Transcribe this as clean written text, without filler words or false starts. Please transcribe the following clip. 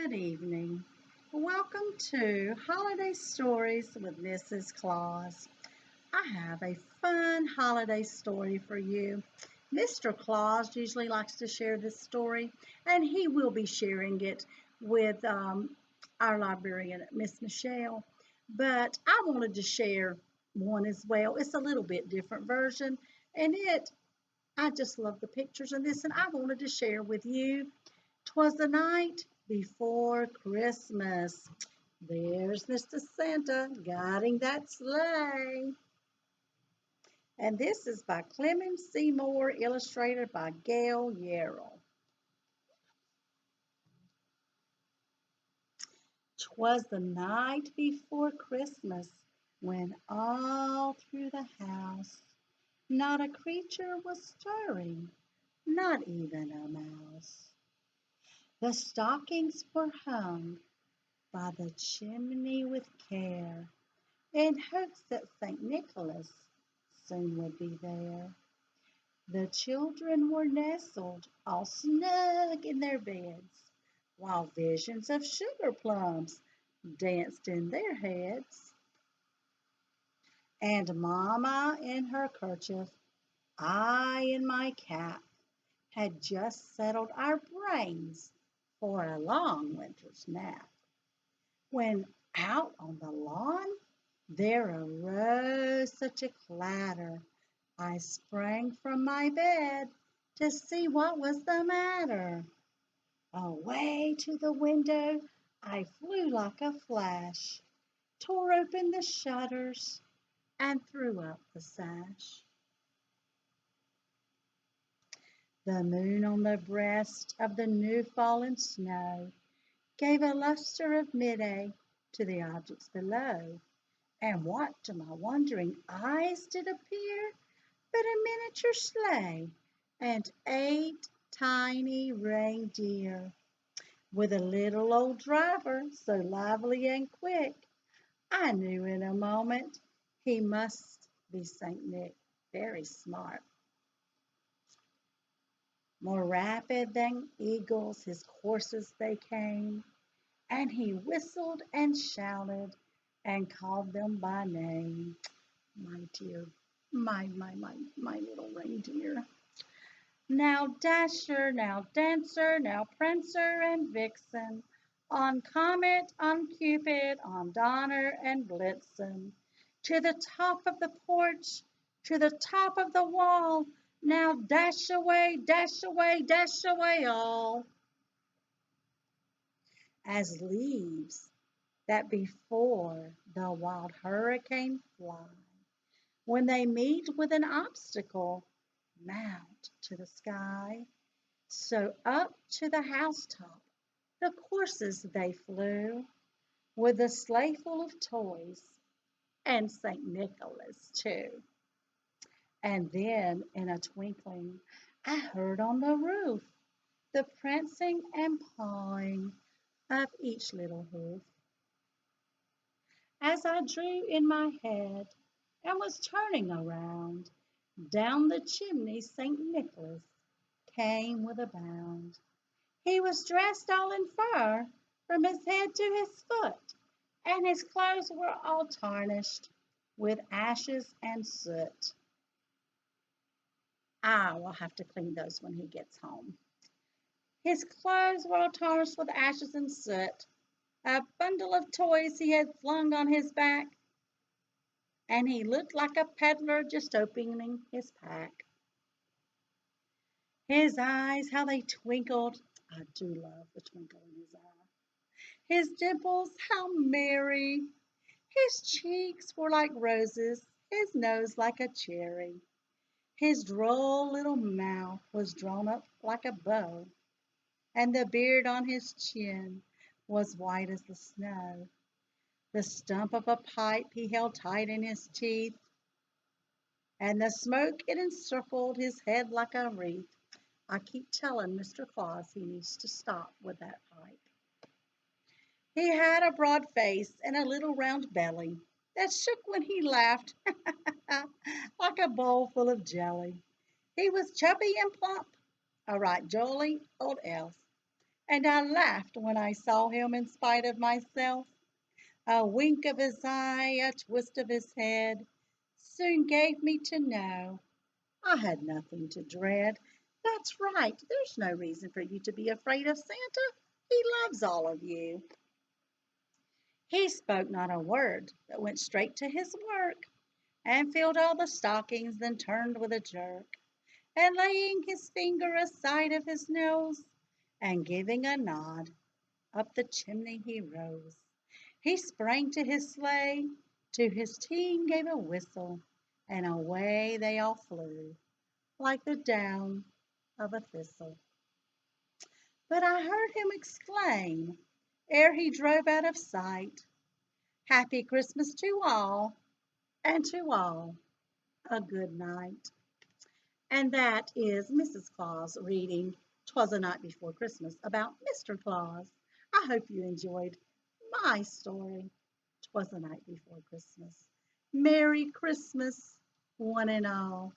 Good evening. Welcome to Holiday Stories with Mrs. Claus. I have a fun holiday story for you. Mr. Claus usually likes to share this story, and he will be sharing it with our librarian, Miss Michelle. But I wanted to share one as well. It's a little bit different version, and I just love the pictures in this, and I wanted to share with you. 'Twas the night before Christmas. There's Mr. Santa guiding that sleigh. And this is by Clemens Seymour, illustrated by Gail Yarrell. 'Twas the night before Christmas when all through the house not a creature was stirring, not even a mouse. The stockings were hung by the chimney with care, in hopes that St. Nicholas soon would be there. The children were nestled all snug in their beds, while visions of sugar plums danced in their heads. And Mamma in her kerchief, I in my cap, had just settled our brains for a long winter's nap, when out on the lawn there arose such a clatter, I sprang from my bed to see what was the matter. Away to the window I flew like a flash, tore open the shutters, and threw up the sash. The moon on the breast of the new fallen snow gave a lustre of midday to the objects below. And what to my wondering eyes did appear but a miniature sleigh and 8 tiny reindeer, with a little old driver so lively and quick, I knew in a moment he must be Saint Nick, very smart. More rapid than eagles his coursers they came, and he whistled and shouted and called them by name. My dear, my little reindeer. Now Dasher, now Dancer, now Prancer and Vixen, on Comet, on Cupid, on Donner and Blitzen, to the top of the porch, to the top of the wall, now dash away, dash away, dash away all. As leaves that before the wild hurricane fly, when they meet with an obstacle, mount to the sky. So up to the housetop the coursers they flew, with a sleigh full of toys, and St. Nicholas too. And then in a twinkling I heard on the roof the prancing and pawing of each little hoof. As I drew in my head and was turning around, down the chimney St. Nicholas came with a bound. He was dressed all in fur from his head to his foot, and his clothes were all tarnished with ashes and soot. I will have to clean those when he gets home. His clothes were all tarnished with ashes and soot. A bundle of toys he had flung on his back, and he looked like a peddler just opening his pack. His eyes, how they twinkled! I do love the twinkle in his eye. His dimples, how merry! His cheeks were like roses, his nose like a cherry. His droll little mouth was drawn up like a bow, and the beard on his chin was white as the snow. The stump of a pipe he held tight in his teeth, and the smoke it encircled his head like a wreath. I keep telling Mr. Claus he needs to stop with that pipe. He had a broad face and a little round belly that shook when he laughed like a bowl full of jelly. He was chubby and plump, a right jolly old elf, and I laughed when I saw him in spite of myself. A wink of his eye, a twist of his head, soon gave me to know I had nothing to dread. That's right, there's no reason for you to be afraid of Santa. He loves all of you. He spoke not a word, but went straight to his work, and filled all the stockings, then turned with a jerk, and laying his finger aside of his nose, and giving a nod, up the chimney he rose. He sprang to his sleigh, to his team gave a whistle, and away they all flew, like the down of a thistle. But I heard him exclaim, ere he drove out of sight, "Happy Christmas to all, and to all a good night." And that is Mrs. Claus reading "'Twas a Night Before Christmas" about Mr. Claus. I hope you enjoyed my story, "'Twas a Night Before Christmas." Merry Christmas, one and all.